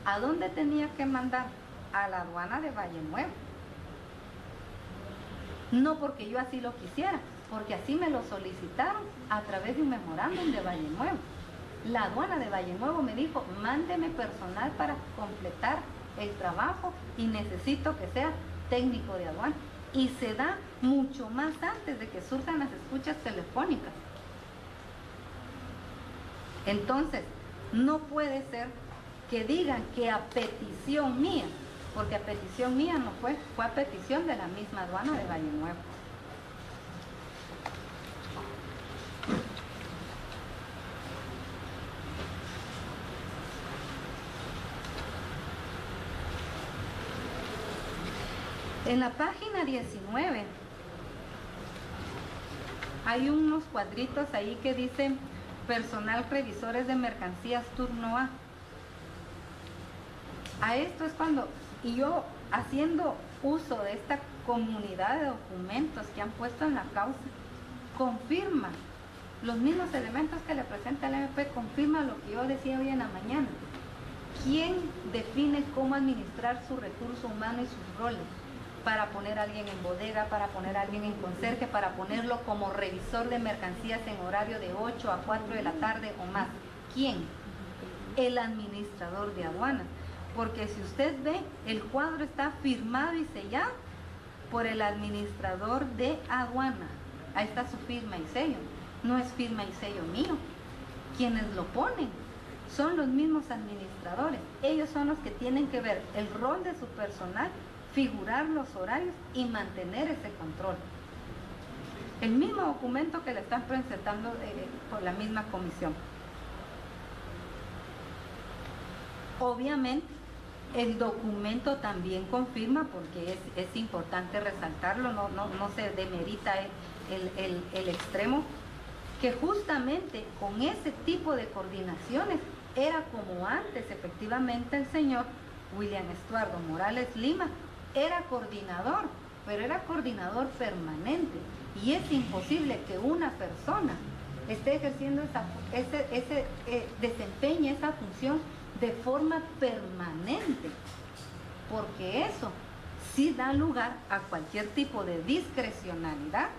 ¿a dónde tenía que mandar? A la aduana de Valle Nuevo. No porque yo así lo quisiera, porque así me lo solicitaron a través de un memorándum de Valle Nuevo. La aduana de Valle Nuevo me dijo, mándeme personal para completar el trabajo y necesito que sea técnico de aduana. Y se da mucho más antes de que surjan las escuchas telefónicas. Entonces, no puede ser que digan que a petición mía, porque a petición mía no fue, fue a petición de la misma aduana de Valle Nuevo. En la página 19 hay unos cuadritos ahí que dicen personal revisores de mercancías turno A. A esto es cuando, y yo haciendo uso de esta comunidad de documentos que han puesto en la causa, confirma los mismos elementos que le presenta el MP, confirma lo que yo decía hoy en la mañana. ¿Quién define cómo administrar su recurso humano y sus roles? Para poner a alguien en bodega, para poner a alguien en conserje, para ponerlo como revisor de mercancías en horario de 8 a 4 de la tarde o más. ¿Quién? El administrador de aduanas. Porque si usted ve, el cuadro está firmado y sellado por el administrador de aduana. Ahí está su firma y sello. No es firma y sello mío. Quienes lo ponen son los mismos administradores. Ellos son los que tienen que ver el rol de su personal, figurar los horarios y mantener ese control. El mismo documento que le están presentando por la misma comisión. Obviamente, el documento también confirma, porque es importante resaltarlo, no se demerita el extremo, que justamente con ese tipo de coordinaciones era como antes efectivamente el señor William Estuardo Morales Lima era coordinador, pero era coordinador permanente, y es imposible que una persona esté ejerciendo desempeñe esa función de forma permanente, porque eso sí da lugar a cualquier tipo de discrecionalidad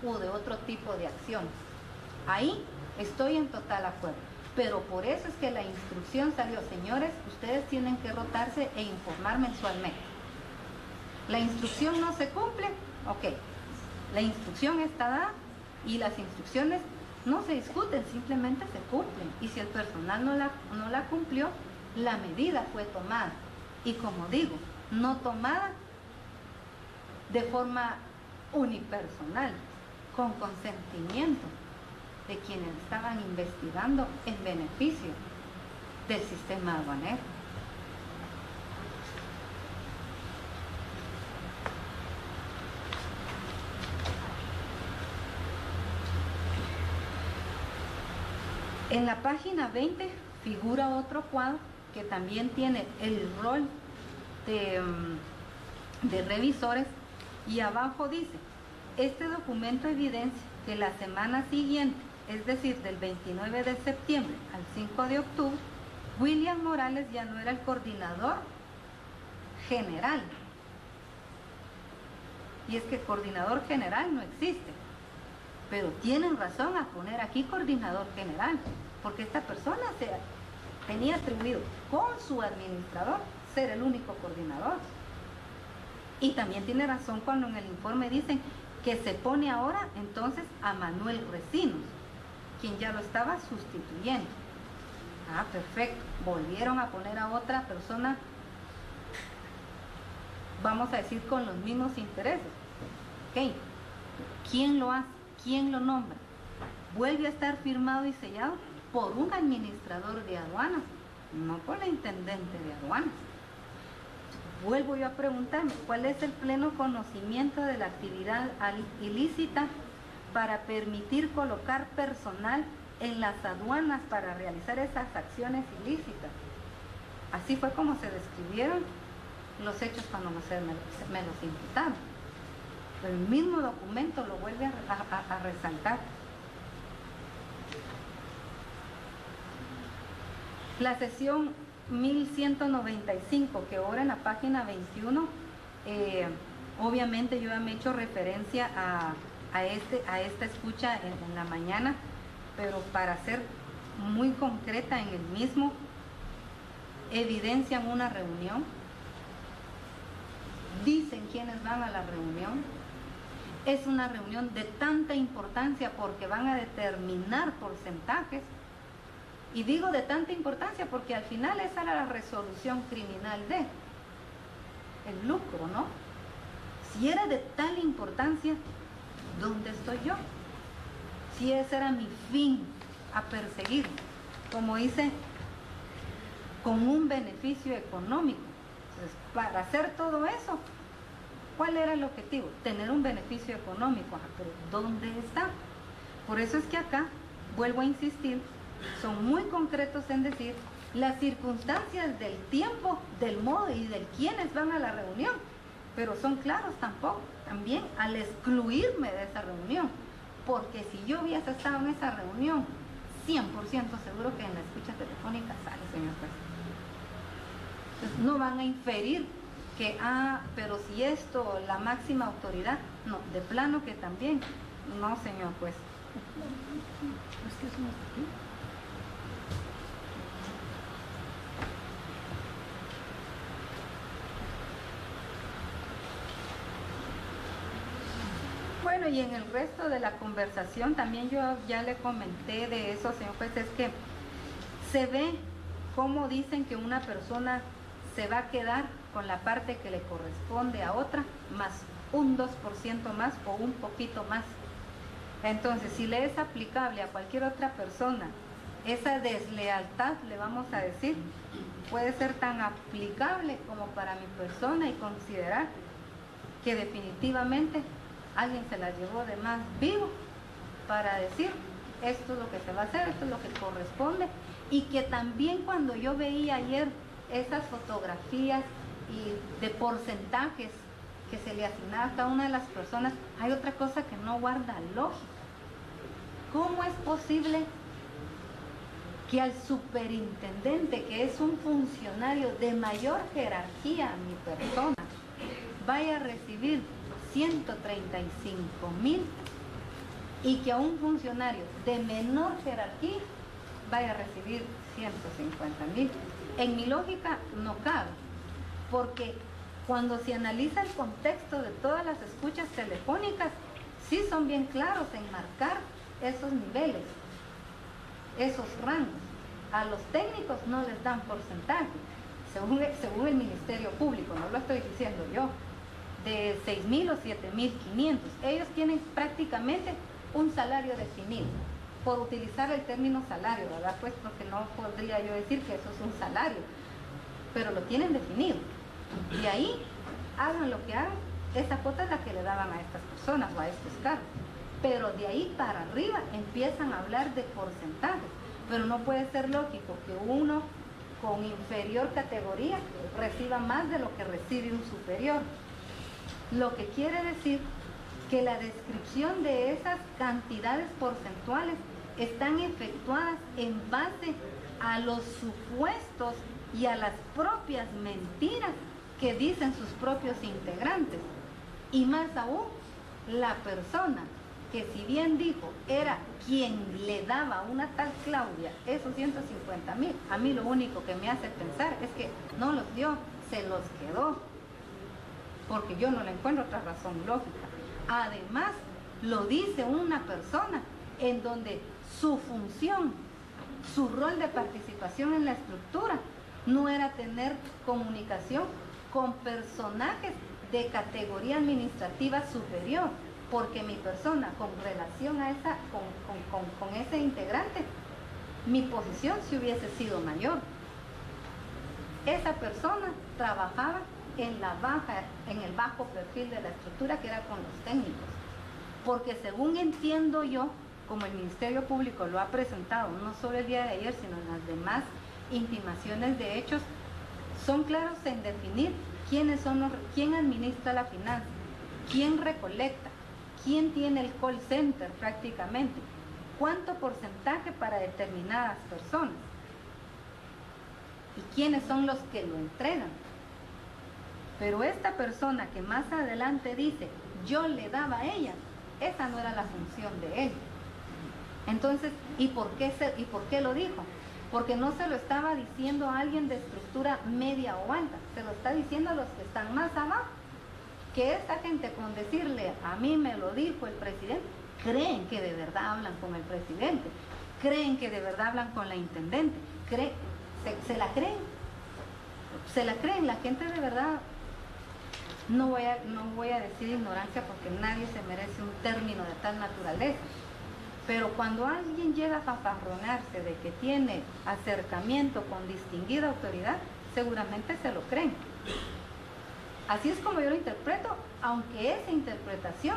o de otro tipo de acción. Ahí estoy en total acuerdo, pero por eso es que la instrucción salió, señores, ustedes tienen que rotarse e informar mensualmente. La instrucción no se cumple, ok, la instrucción está dada y las instrucciones no se discuten, simplemente se cumplen. Y si el personal no la cumplió, la medida fue tomada. y como digo, no tomada de forma unipersonal, con consentimiento de quienes estaban investigando en beneficio del sistema aduanero. En la página 20 figura otro cuadro que también tiene el rol de revisores, y abajo dice: este documento evidencia que la semana siguiente, es decir, del 29 de septiembre al 5 de octubre, William Morales ya no era el coordinador general. Y es que coordinador general no existe, pero tienen razón a poner aquí coordinador general, porque esta persona tenía atribuido con su administrador ser el único coordinador. Y también tiene razón cuando en el informe dicen que se pone ahora entonces a Manuel Recinos, quien ya lo estaba sustituyendo. Ah, perfecto. Volvieron a poner a otra persona, vamos a decir, con los mismos intereses. Ok. ¿Quién lo hace? ¿Quién lo nombra? Vuelve a estar firmado y sellado por un administrador de aduanas, no por la intendente de aduanas. Vuelvo yo a preguntarme, ¿cuál es el pleno conocimiento de la actividad ilícita para permitir colocar personal en las aduanas para realizar esas acciones ilícitas? Así fue como se describieron los hechos cuando me los imputaron. El mismo documento lo vuelve a resaltar. La sesión 1195 que ahora en la página 21, obviamente yo ya me he hecho referencia a esta escucha en la mañana, pero para ser muy concreta en el mismo, evidencian una reunión, dicen quiénes van a la reunión. Es una reunión de tanta importancia porque van a determinar porcentajes. Y digo de tanta importancia porque al final esa era la resolución criminal de el lucro, ¿no? Si era de tal importancia, ¿dónde estoy yo? Si ese era mi fin a perseguir, como dice, con un beneficio económico. Entonces, para hacer todo eso, ¿cuál era el objetivo? Tener un beneficio económico. Pero ¿dónde está? Por eso es que acá, vuelvo a insistir, son muy concretos en decir las circunstancias del tiempo, del modo y del quiénes van a la reunión, pero son claros también al excluirme de esa reunión, porque si yo hubiese estado en esa reunión, 100% seguro que en la escucha telefónica sale, señor juez. Entonces, no van a inferir que, pero si esto, la máxima autoridad, no, de plano que también, no, señor juez. Es que eso no está aquí. Bueno, y en el resto de la conversación también yo ya le comenté de eso, señor juez, es que se ve cómo dicen que una persona se va a quedar con la parte que le corresponde a otra, más un 2% más o un poquito más. Entonces, si le es aplicable a cualquier otra persona, esa deslealtad, le vamos a decir, puede ser tan aplicable como para mi persona y considerar que definitivamente alguien se la llevó de más vivo para decir, esto es lo que se va a hacer, esto es lo que corresponde, y que también cuando yo veía ayer esas fotografías y de porcentajes que se le asignaba a cada una de las personas, hay otra cosa que no guarda lógica. ¿Cómo es posible que al superintendente, que es un funcionario de mayor jerarquía a mi persona, vaya a recibir 135,000 y que a un funcionario de menor jerarquía vaya a recibir 150,000? En mi lógica no cabe, porque cuando se analiza el contexto de todas las escuchas telefónicas, sí son bien claros en marcar esos niveles, esos rangos. A los técnicos no les dan porcentaje. según el Ministerio Público, no lo estoy diciendo yo, de 6.000 o 7.500. Ellos tienen prácticamente un salario definido, por utilizar el término salario, ¿verdad? Pues porque no podría yo decir que eso es un salario, pero lo tienen definido. Y ahí, hagan lo que hagan, esa cuota es la que le daban a estas personas o a estos cargos. Pero de ahí para arriba empiezan a hablar de porcentajes. Pero no puede ser lógico que uno con inferior categoría reciba más de lo que recibe un superior. Lo que quiere decir que la descripción de esas cantidades porcentuales están efectuadas en base a los supuestos y a las propias mentiras que dicen sus propios integrantes. Y más aún, la persona que, si bien dijo era quien le daba a una tal Claudia esos 150.000, a mí lo único que me hace pensar es que no los dio, se los quedó, porque yo no le encuentro otra razón lógica. Además, lo dice una persona en donde su función, su rol de participación en la estructura no era tener comunicación con personajes de categoría administrativa superior, porque mi persona, con relación a con ese integrante, mi posición sí hubiese sido mayor. Esa persona trabajaba en el bajo perfil de la estructura, que era con los técnicos, porque según entiendo yo, como el Ministerio Público lo ha presentado, no solo el día de ayer, sino en las demás intimaciones de hechos, son claros en definir quién administra la finanza, quién recolecta, quién tiene el call center prácticamente, cuánto porcentaje para determinadas personas y quiénes son los que lo entregan. Pero esta persona que más adelante dice, yo le daba a ella, esa no era la función de él. Entonces, ¿y por qué lo dijo? Porque no se lo estaba diciendo a alguien de estructura media o alta, se lo está diciendo a los que están más abajo. Que esta gente, con decirle, a mí me lo dijo el presidente, creen que de verdad hablan con el presidente, creen que de verdad hablan con la intendente, se la creen, la gente de verdad. No voy a decir ignorancia, porque nadie se merece un término de tal naturaleza. Pero cuando alguien llega a fanfarronarse de que tiene acercamiento con distinguida autoridad, seguramente se lo creen. Así es como yo lo interpreto, aunque esa interpretación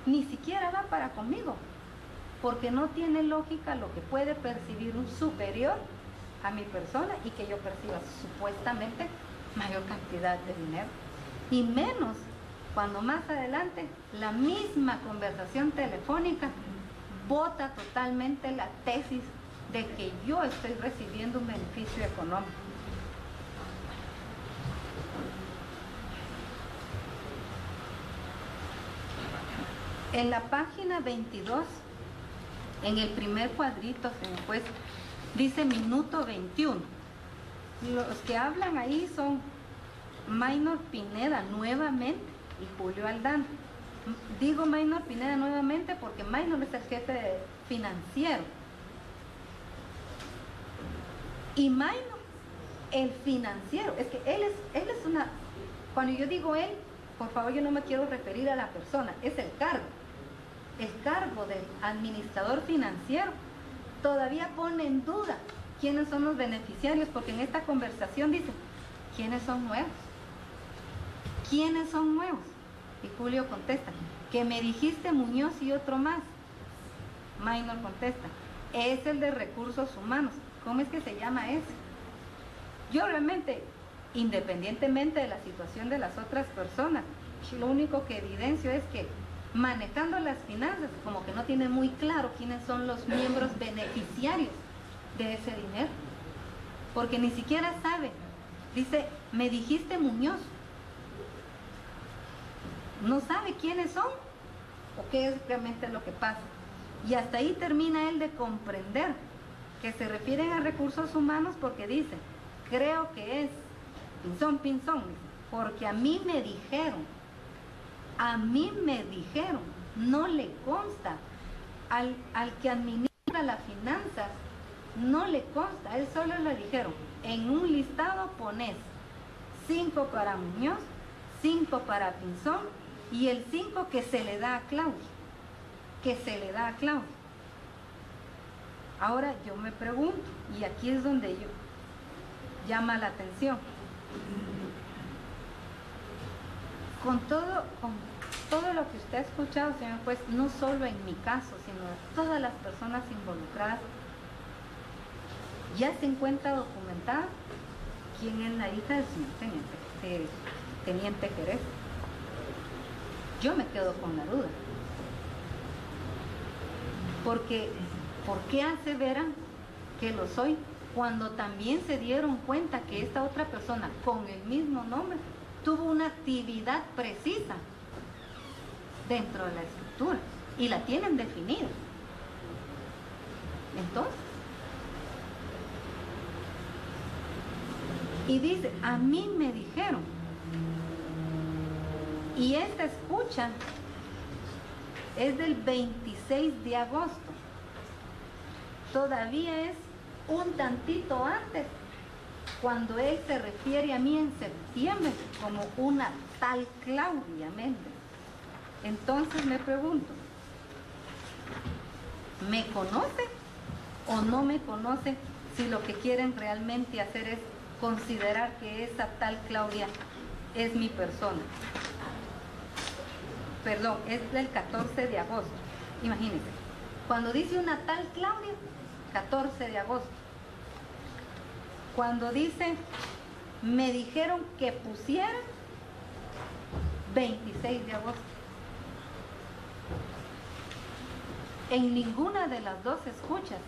ni siquiera va para conmigo, porque no tiene lógica lo que puede percibir un superior a mi persona y que yo perciba supuestamente mayor cantidad de dinero. Y menos cuando más adelante la misma conversación telefónica bota totalmente la tesis de que yo estoy recibiendo un beneficio económico. En la página 22, en el primer cuadrito, pues, dice minuto 21. Los que hablan ahí son Maynor Pineda nuevamente y Julio Aldana. Digo Maynor Pineda nuevamente porque Maynor es el jefe financiero. Y Maynor, el financiero, es que él es una... Cuando yo digo él, por favor, yo no me quiero referir a la persona, es el cargo. El cargo del administrador financiero todavía pone en duda quiénes son los beneficiarios, porque en esta conversación dice, ¿quiénes son nuevos? ¿Quiénes son nuevos? Y Julio contesta, que me dijiste Muñoz y otro más. Maynor contesta, es el de recursos humanos. ¿Cómo es que se llama ese? Yo realmente, independientemente de la situación de las otras personas, lo único que evidencio es que manejando las finanzas, como que no tiene muy claro quiénes son los miembros beneficiarios de ese dinero, porque ni siquiera sabe. Dice, me dijiste Muñoz. No sabe quiénes son o qué es realmente lo que pasa. Y hasta ahí termina él de comprender que se refieren a recursos humanos, porque dice, creo que es pinzón, porque a mí me dijeron, no le consta, al que administra las finanzas, no le consta, él solo le dijeron, en un listado pones 5 para Muñoz, 5 para Pinzón y el 5 que se le da a Claudia. Ahora yo me pregunto, y aquí es donde yo llama la atención. Con todo lo que usted ha escuchado, señor juez, no solo en mi caso, sino todas las personas involucradas, ya se encuentra documentada quién es la hija del señor teniente Jerez. Yo me quedo con la duda. Porque, ¿por qué aseveran que lo soy cuando también se dieron cuenta que esta otra persona con el mismo nombre tuvo una actividad precisa dentro de la estructura y la tienen definida? Entonces, y dice, a mí me dijeron, y esta escucha es del 26 de agosto, todavía es un tantito antes, cuando él se refiere a mí en septiembre como una tal Claudia Méndez. Entonces me pregunto, ¿me conoce o no me conoce si lo que quieren realmente hacer es considerar que esa tal Claudia es mi persona? Perdón, es del 14 de agosto. Imagínense, cuando dice una tal Claudia, 14 de agosto. Cuando dice, me dijeron que pusiera, 26 de agosto. En ninguna de las dos escuchas,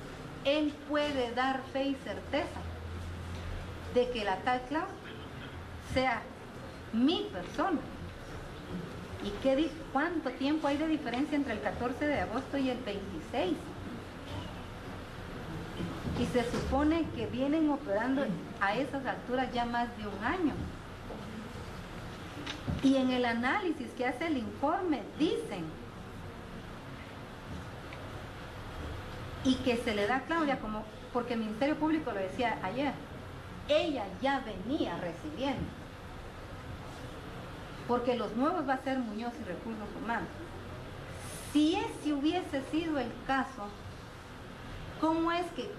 él puede dar fe y certeza de que la tal Claudia sea mi persona. ¿Y cuánto tiempo hay de diferencia entre el 14 de agosto y el 26? Y se supone que vienen operando a esas alturas ya más de un año. Y en el análisis que hace el informe dicen, y que se le da a Claudia como, porque el Ministerio Público lo decía ayer, ella ya venía recibiendo, porque los nuevos va a ser Muñoz y Recursos Humanos. Si ese hubiese sido el caso, ¿cómo es que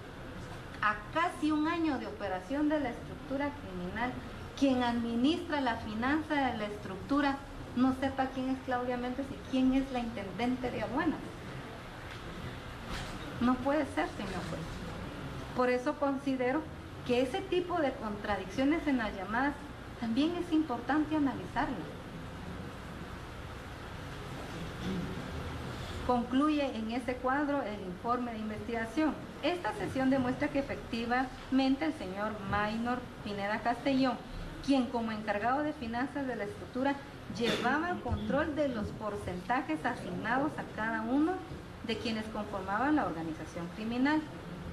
a casi un año de operación de la estructura criminal, quien administra la finanza de la estructura no sepa quién es Claudia Méndez y quién es la intendente de aduanas? No puede ser, señor juez. Por eso considero que ese tipo de contradicciones en las llamadas también es importante analizarlas. Concluye en ese cuadro el informe de investigación. Esta sesión demuestra que efectivamente el señor Maynor Pineda Castellón, quien como encargado de finanzas de la estructura llevaba el control de los porcentajes asignados a cada uno de quienes conformaban la organización criminal.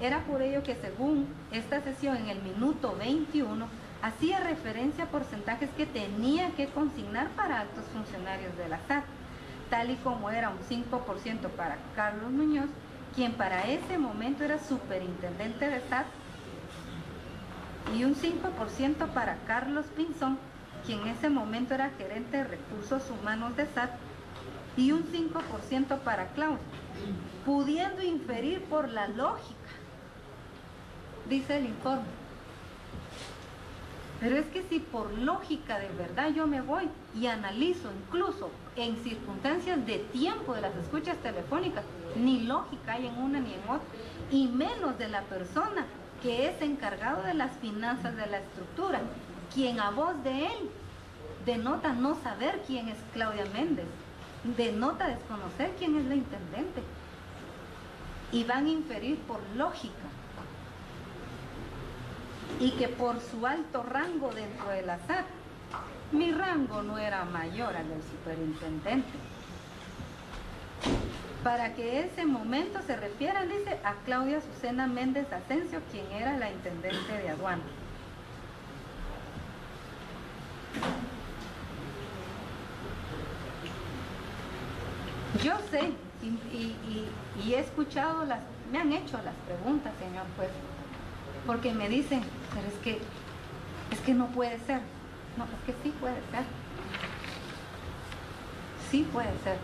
Era por ello que según esta sesión en el minuto 21 hacía referencia a porcentajes que tenía que consignar para altos funcionarios de la SAT, tal y como era un 5% para Carlos Muñoz, quien para ese momento era superintendente de SAT, y un 5% para Carlos Pinzón, quien en ese momento era gerente de recursos humanos de SAT, y un 5% para Claudia, pudiendo inferir por la lógica, dice el informe. Pero es que si por lógica de verdad yo me voy y analizo incluso en circunstancias de tiempo de las escuchas telefónicas, ni lógica hay en una ni en otra, y menos de la persona que es encargado de las finanzas de la estructura, quien a voz de él denota no saber quién es Claudia Méndez, denota desconocer quién es la intendente, y van a inferir por lógica, y que por su alto rango dentro de la SAT, mi rango no era mayor al del superintendente. Para que ese momento se refiera, dice, a Claudia Azucena Méndez Asensio, quien era la intendente de aduanas. Yo sé, y he escuchado, me han hecho las preguntas, señor juez, porque me dicen, pero es que no puede ser. No, es que sí puede ser. Sí puede ser,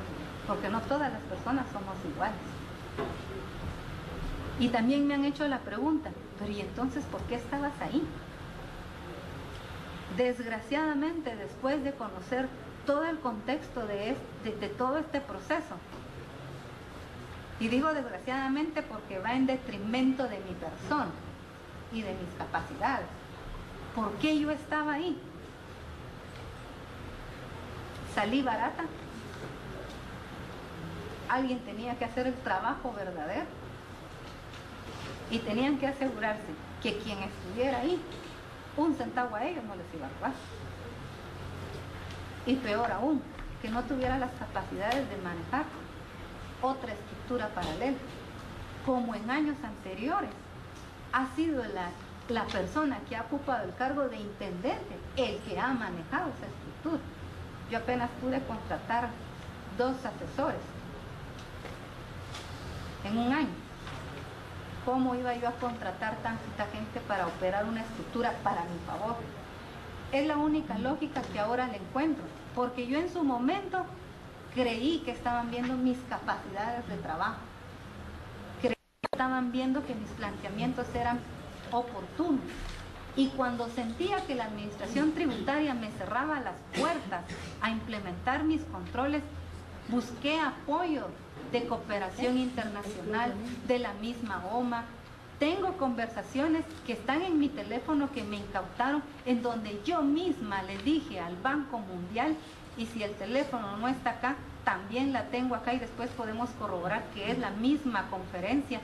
porque no todas las personas somos iguales. Y también me han hecho la pregunta, pero ¿y entonces por qué estabas ahí? Desgraciadamente, después de conocer todo el contexto de todo este proceso, y digo desgraciadamente porque va en detrimento de mi persona y de mis capacidades, ¿por qué yo estaba ahí? ¿Salí barata? Alguien tenía que hacer el trabajo verdadero y tenían que asegurarse que quien estuviera ahí, un centavo a ellos no les iba a robar. Y peor aún, que no tuviera las capacidades de manejar otra estructura paralela, como en años anteriores ha sido la persona que ha ocupado el cargo de intendente el que ha manejado esa estructura. Yo apenas pude contratar 2 asesores en un año. ¿Cómo iba yo a contratar tanta gente para operar una estructura para mi favor? Es la única lógica que ahora le encuentro, porque yo en su momento creí que estaban viendo mis capacidades de trabajo, creí que estaban viendo que mis planteamientos eran oportunos, y cuando sentía que la administración tributaria me cerraba las puertas a implementar mis controles, busqué apoyo de cooperación internacional, de la misma OMA. Tengo conversaciones que están en mi teléfono que me incautaron, en donde yo misma le dije al Banco Mundial, y si el teléfono no está acá, también la tengo acá y después podemos corroborar que es la misma conferencia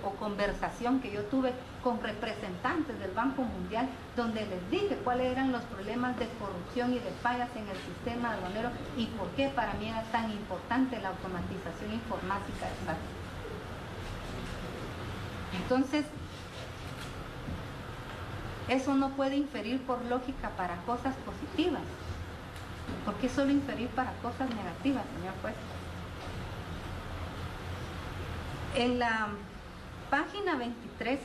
o conversación que yo tuve con representantes del Banco Mundial, donde les dije cuáles eran los problemas de corrupción y de fallas en el sistema aduanero y por qué para mí era tan importante la automatización informática de SAT. Entonces, eso no puede inferir por lógica para cosas positivas. ¿Por qué solo inferir para cosas negativas, señor juez? En la página 23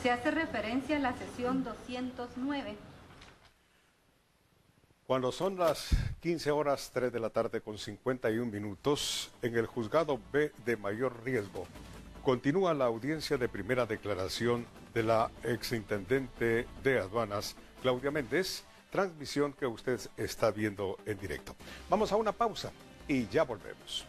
se hace referencia a la sesión 209. Cuando son las 15:03 de la tarde con 51 minutos, en el juzgado B de mayor riesgo, continúa la audiencia de primera declaración de la exintendente de aduanas, Claudia Méndez, transmisión que usted está viendo en directo. Vamos a una pausa y ya volvemos.